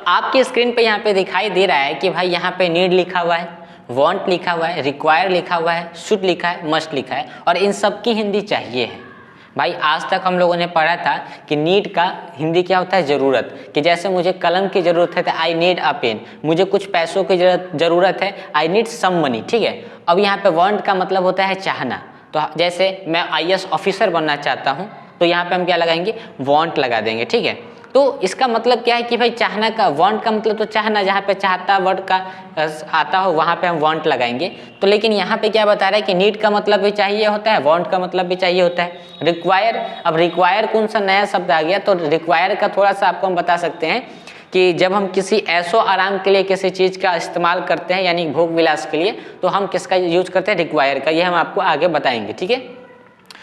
आपकी स्क्रीन पे यहाँ पे दिखाई दे रहा है कि भाई यहाँ पे नीड लिखा हुआ है, वांट लिखा हुआ है, रिक्वायर लिखा हुआ है, शुड लिखा है, मस्ट लिखा है और इन सब की हिंदी चाहिए है। भाई आज तक हम लोगों ने पढ़ा था कि नीड का हिंदी क्या होता है, ज़रूरत। कि जैसे मुझे कलम की ज़रूरत है तो आई नीड अ पेन, मुझे कुछ पैसों की ज़रूरत है, आई नीड सम मनी, ठीक है। अब यहाँ पे वांट का मतलब होता है चाहना। तो जैसे मैं IAS ऑफिसर बनना चाहता हूँ तो यहाँ पे हम क्या लगाएंगे, वांट लगा देंगे, ठीक है। तो इसका मतलब क्या है कि भाई चाहना का, वांट का मतलब तो चाहना, जहाँ पे चाहता वर्ड का आता हो वहाँ पे हम वांट लगाएंगे। तो लेकिन यहाँ पे क्या बता रहा है कि नीड का मतलब भी चाहिए होता है, वांट का मतलब भी चाहिए होता है। रिक्वायर, अब रिक्वायर कौन सा नया शब्द आ गया, तो रिक्वायर का थोड़ा सा आपको हम बता सकते हैं कि जब हम किसी ऐशो आराम के लिए किसी चीज़ का इस्तेमाल करते हैं यानी भोग विलास के लिए, तो हम किसका यूज करते हैं, रिक्वायर का। ये हम आपको आगे बताएंगे, ठीक है।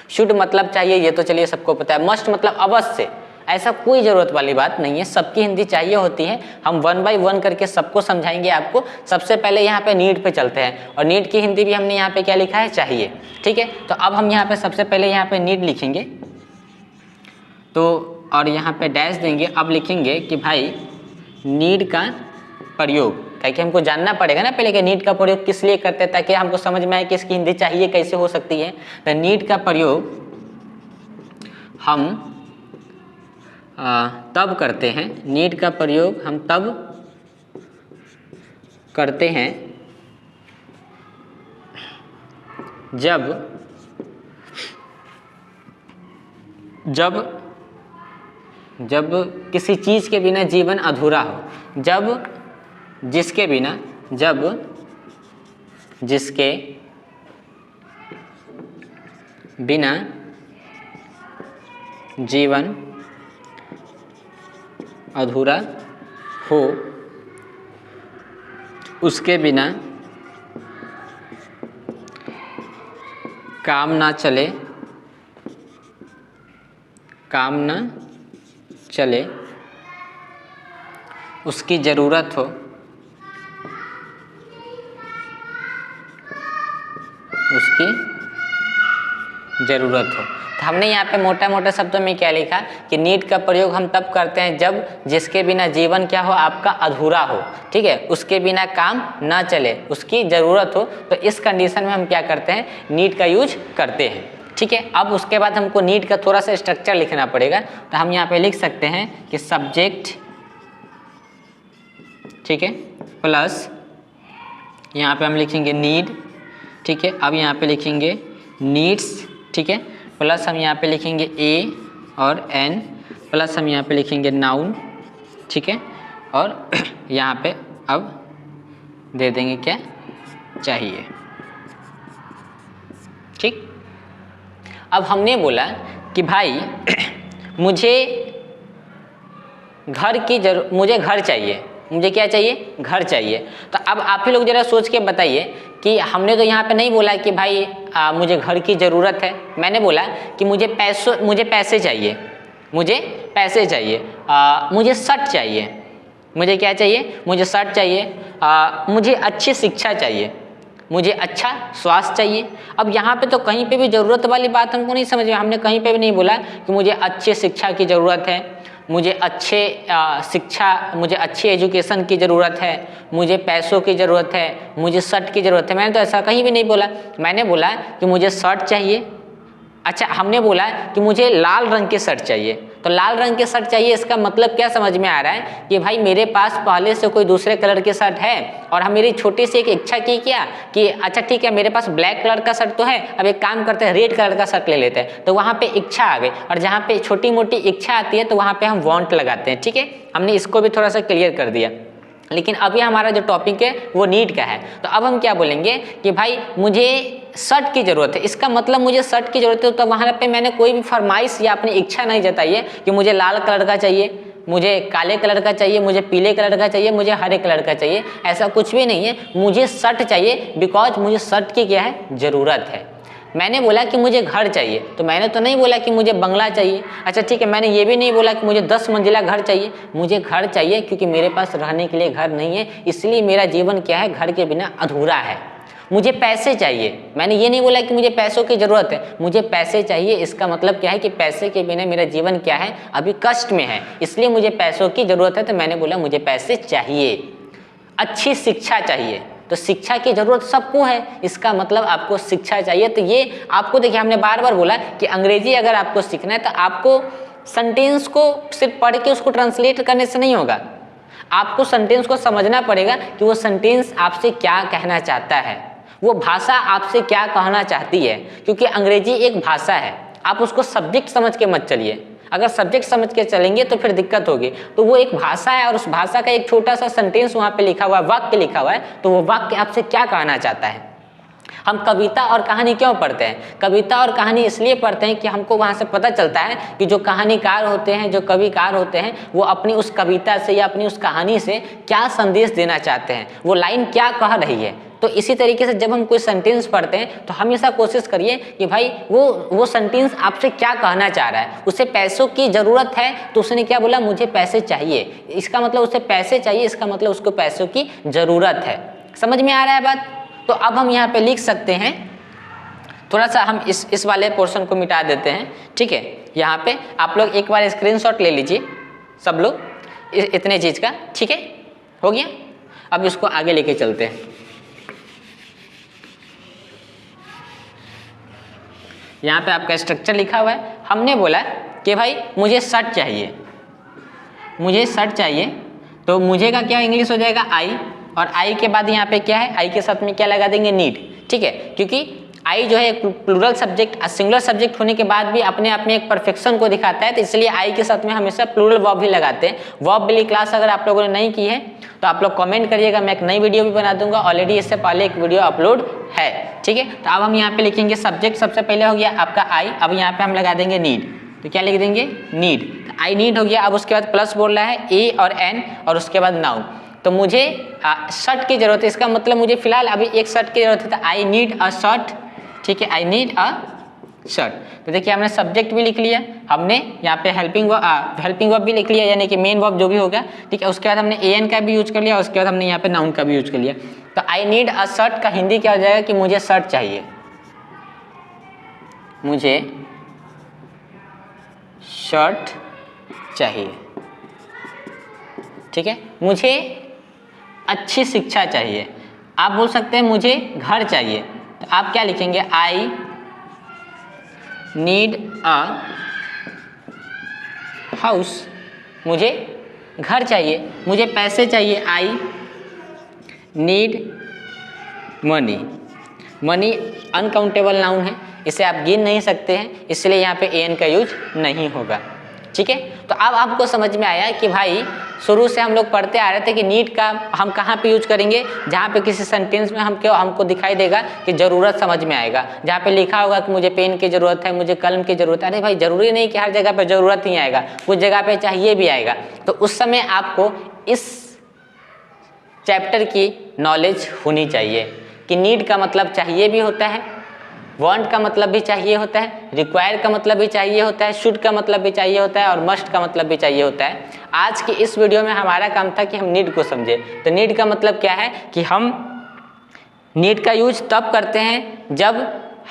शुड मतलब चाहिए, ये तो चलिए सबको पता है। मस्ट मतलब अवश्य, ऐसा कोई ज़रूरत वाली बात नहीं है, सबकी हिंदी चाहिए होती है। हम 1 बाय 1 करके सबको समझाएंगे आपको। सबसे पहले यहाँ पे नीड पे चलते हैं और नीड की हिंदी भी हमने यहाँ पे क्या लिखा है, चाहिए, ठीक है। तो अब हम यहाँ पे सबसे पहले यहाँ पे नीड लिखेंगे तो, और यहाँ पे डैश देंगे। अब लिखेंगे कि भाई नीड का प्रयोग, ताकि हमको जानना पड़ेगा ना पहले कि नीड का प्रयोग किस लिए करते हैं, ताकि हमको समझ में आए कि इसकी हिंदी चाहिए कैसे हो सकती है। तो नीड का प्रयोग हम तब करते हैं, नीड का प्रयोग हम तब करते हैं जब किसी चीज़ के बिना जीवन अधूरा हो, जब जिसके बिना जीवन अधूरा हो, उसके बिना काम ना चले, उसकी ज़रूरत हो, तो हमने यहाँ पे मोटा मोटा शब्दों में क्या लिखा कि नीड का प्रयोग हम तब करते हैं जब जिसके बिना जीवन क्या हो, आपका अधूरा हो, ठीक है, उसके बिना काम ना चले, उसकी ज़रूरत हो। तो इस कंडीशन में हम क्या करते हैं, नीड का यूज करते हैं, ठीक है। अब उसके बाद हमको नीड का थोड़ा सा स्ट्रक्चर लिखना पड़ेगा। तो हम यहाँ पे लिख सकते हैं कि सब्जेक्ट, ठीक है, प्लस यहाँ पे हम लिखेंगे नीड, ठीक है। अब यहाँ पे लिखेंगे नीड्स, ठीक है, प्लस हम यहाँ पे लिखेंगे ए और एन, प्लस हम यहाँ पे लिखेंगे नाउन, ठीक है, और यहाँ पे अब दे देंगे क्या, चाहिए, ठीक। अब हमने बोला कि भाई मुझे घर चाहिए, मुझे क्या चाहिए, घर चाहिए। तो अब आप ही लोग जरा सोच के बताइए कि हमने तो यहाँ पे नहीं बोला कि भाई मुझे घर की ज़रूरत है, मैंने बोला कि मुझे पैसे चाहिए, मुझे शर्ट चाहिए, मुझे क्या चाहिए, मुझे शर्ट चाहिए, मुझे अच्छी शिक्षा चाहिए, मुझे अच्छा स्वास्थ्य चाहिए। अब यहाँ पे तो कहीं पे भी ज़रूरत वाली बात हमको नहीं समझ में, हमने कहीं पे भी नहीं बोला कि मुझे अच्छी शिक्षा की ज़रूरत है, मुझे मुझे अच्छी एजुकेशन की ज़रूरत है, मुझे पैसों की ज़रूरत है, मुझे शर्ट की ज़रूरत है। मैंने तो ऐसा कहीं भी नहीं बोला। मैंने बोला कि मुझे शर्ट चाहिए, अच्छा हमने बोला कि मुझे लाल रंग की शर्ट चाहिए। तो लाल रंग की शर्ट चाहिए, इसका मतलब क्या समझ में आ रहा है कि भाई मेरे पास पहले से कोई दूसरे कलर की शर्ट है और हम मेरी छोटी सी एक इच्छा की क्या कि अच्छा ठीक है मेरे पास ब्लैक कलर का शर्ट तो है, अब एक काम करते हैं रेड कलर का शर्ट ले लेते हैं। तो वहाँ पे इच्छा आ गई, और जहाँ पे छोटी मोटी इच्छा आती है तो वहाँ पे हम वांट लगाते हैं, ठीक है। हमने इसको भी थोड़ा सा क्लियर कर दिया। लेकिन अभी हमारा जो टॉपिक है वो नीड का है। तो अब हम क्या बोलेंगे कि भाई मुझे शर्ट की ज़रूरत है, इसका मतलब मुझे शर्ट की ज़रूरत है। तो वहाँ पे मैंने कोई भी फरमाइश या अपनी इच्छा नहीं जताई है कि मुझे लाल कलर का चाहिए, मुझे काले कलर का चाहिए, मुझे पीले कलर का चाहिए, मुझे हरे कलर का चाहिए, ऐसा कुछ भी नहीं है। मुझे शर्ट चाहिए बिकॉज मुझे शर्ट की क्या है, ज़रूरत है। मैंने बोला कि मुझे घर चाहिए, तो मैंने तो नहीं बोला कि मुझे बंगला चाहिए। अच्छा ठीक है, मैंने ये भी नहीं बोला कि मुझे 10 मंजिला घर चाहिए। मुझे घर चाहिए क्योंकि मेरे पास रहने के लिए घर नहीं है, इसलिए मेरा जीवन क्या है, घर के बिना अधूरा है। मुझे पैसे चाहिए, मैंने ये नहीं बोला कि मुझे पैसों की ज़रूरत है, मुझे पैसे चाहिए। इसका मतलब क्या है कि पैसे के बिना मेरा जीवन क्या है, अभी कष्ट में है, इसलिए मुझे पैसों की ज़रूरत है, तो मैंने बोला मुझे पैसे चाहिए। अच्छी शिक्षा चाहिए, तो शिक्षा की ज़रूरत सबको है, इसका मतलब आपको शिक्षा चाहिए। तो ये आपको देखिए, हमने बार बार बोला कि अंग्रेजी अगर आपको सीखना है तो आपको सेंटेंस को सिर्फ पढ़ के उसको ट्रांसलेट करने से नहीं होगा, आपको सेंटेंस को समझना पड़ेगा कि वो सेंटेंस आपसे क्या कहना चाहता है, वो भाषा आपसे क्या कहना चाहती है। क्योंकि अंग्रेजी एक भाषा है, आप उसको सब्जेक्ट समझ के मत चलिए, अगर सब्जेक्ट समझ के चलेंगे तो फिर दिक्कत होगी। तो वो एक भाषा है और उस भाषा का एक छोटा सा सेंटेंस वहाँ पे लिखा हुआ है, वाक्य लिखा हुआ है, तो वो वाक्य आपसे क्या कहना चाहता है। हम कविता और कहानी क्यों पढ़ते हैं? कविता और कहानी इसलिए पढ़ते हैं कि हमको वहाँ से पता चलता है कि जो कहानीकार होते हैं, जो कविकार होते हैं, वो अपनी उस कविता से या अपनी उस कहानी से क्या संदेश देना चाहते हैं, वो लाइन क्या कह रही है। तो इसी तरीके से जब हम कोई सेंटेंस पढ़ते हैं तो हमेशा कोशिश करिए कि भाई वो सेंटेंस आपसे क्या कहना चाह रहा है। उसे पैसों की ज़रूरत है तो उसने क्या बोला, मुझे पैसे चाहिए, इसका मतलब उसे पैसे चाहिए, इसका मतलब उसको पैसों की ज़रूरत है। समझ में आ रहा है बात? तो अब हम यहाँ पे लिख सकते हैं, थोड़ा सा हम इस वाले पोर्शन को मिटा देते हैं, ठीक है। यहाँ पे आप लोग एक बार स्क्रीनशॉट ले लीजिए सब लोग इतने चीज़ का, ठीक है, हो गया। अब इसको आगे लेके चलते हैं। यहाँ पे आपका स्ट्रक्चर लिखा हुआ है, हमने बोला कि भाई मुझे शर्ट चाहिए, मुझे शर्ट चाहिए, तो मुझे का क्या इंग्लिश हो जाएगा आई, और आई के बाद यहाँ पे क्या है, आई के साथ में क्या लगा देंगे, नीड, ठीक है। क्योंकि आई जो है एक प्लूरल सब्जेक्ट, सिंगुलर सब्जेक्ट होने के बाद भी अपने आप में एक परफेक्शन को दिखाता है, तो इसलिए आई के साथ में हमेशा प्लूरल वर्ब भी लगाते हैं। वर्ब वाली क्लास अगर आप लोगों ने नहीं की है तो आप लोग कमेंट करिएगा, मैं एक नई वीडियो भी बना दूंगा, ऑलरेडी इससे पहले एक वीडियो अपलोड है, ठीक है। तो अब हम यहाँ पे लिखेंगे सब्जेक्ट सबसे पहले हो गया आपका आई, अब यहाँ पे हम लगा देंगे नीड, तो क्या लिख देंगे, नीड, आई नीड हो गया। अब उसके बाद प्लस बोल रहा है ए और एन और उसके बाद नाउन, तो मुझे शर्ट की जरूरत है, इसका मतलब मुझे फिलहाल अभी एक शर्ट की जरूरत है, तो आई नीड अ शर्ट, ठीक है, आई नीड अ शर्ट। तो देखिए हमने सब्जेक्ट भी लिख लिया, हमने यहाँ पे हेल्पिंग वर्ब भी लिख लिया, यानी कि मेन वर्ब जो भी होगा, ठीक है। उसके बाद हमने एन का भी यूज कर लिया, उसके बाद हमने यहाँ पे नाउन का भी यूज कर लिया। तो आई नीड अ शर्ट का हिंदी क्या हो जाएगा कि मुझे शर्ट चाहिए, मुझे शर्ट चाहिए, ठीक है। मुझे अच्छी शिक्षा चाहिए, आप बोल सकते हैं मुझे घर चाहिए, तो आप क्या लिखेंगे, आई नीड अ हाउस, मुझे घर चाहिए। मुझे पैसे चाहिए, I need money, money uncountable noun है, इसे आप गिन नहीं सकते हैं, इसलिए यहाँ पे एन का यूज नहीं होगा, ठीक है। तो अब आपको समझ में आया कि भाई शुरू से हम लोग पढ़ते आ रहे थे कि नीड का हम कहाँ पे यूज करेंगे, जहाँ पे किसी सेंटेंस में हमको दिखाई देगा कि ज़रूरत समझ में आएगा, जहाँ पे लिखा होगा कि मुझे पेन की ज़रूरत है, मुझे कलम की ज़रूरत है। अरे भाई ज़रूरी नहीं कि हर जगह पे ज़रूरत ही आएगा, कुछ जगह पे चाहिए भी आएगा, तो उस समय आपको इस चैप्टर की नॉलेज होनी चाहिए कि नीड का मतलब चाहिए भी होता है, वांट का मतलब भी चाहिए होता है, रिक्वायर का मतलब भी चाहिए होता है, शुड का मतलब भी चाहिए होता है और मस्ट का मतलब भी चाहिए होता है। आज की इस वीडियो में हमारा काम था कि हम नीड को समझे। तो नीड का मतलब क्या है कि हम नीड का यूज तब करते हैं जब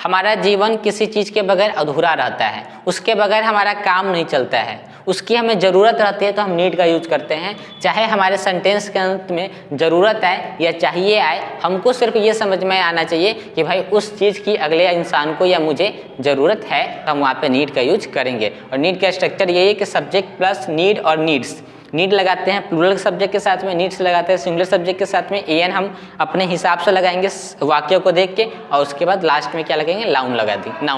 हमारा जीवन किसी चीज़ के बगैर अधूरा रहता है, उसके बगैर हमारा काम नहीं चलता है, उसकी हमें ज़रूरत रहती है, तो हम नीड का यूज करते हैं। चाहे हमारे सेंटेंस के अंत में ज़रूरत आए या चाहिए आए, हमको सिर्फ ये समझ में आना चाहिए कि भाई उस चीज़ की अगले इंसान को या मुझे ज़रूरत है, तो हम वहाँ पे नीड का यूज करेंगे। और नीड का स्ट्रक्चर यही है कि सब्जेक्ट प्लस नीड और नीड्स, नीड लगाते हैं प्लूरल सब्जेक्ट के साथ में, नीड्स लगाते हैं सिंगुलर सब्जेक्ट के साथ में, एन हम अपने हिसाब से लगाएंगे वाक्यों को देख के, और उसके बाद लास्ट में क्या लगेंगे, नाउन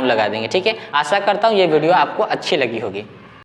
लगा देंगे, ठीक है। आशा करता हूँ ये वीडियो आपको अच्छी लगी होगी।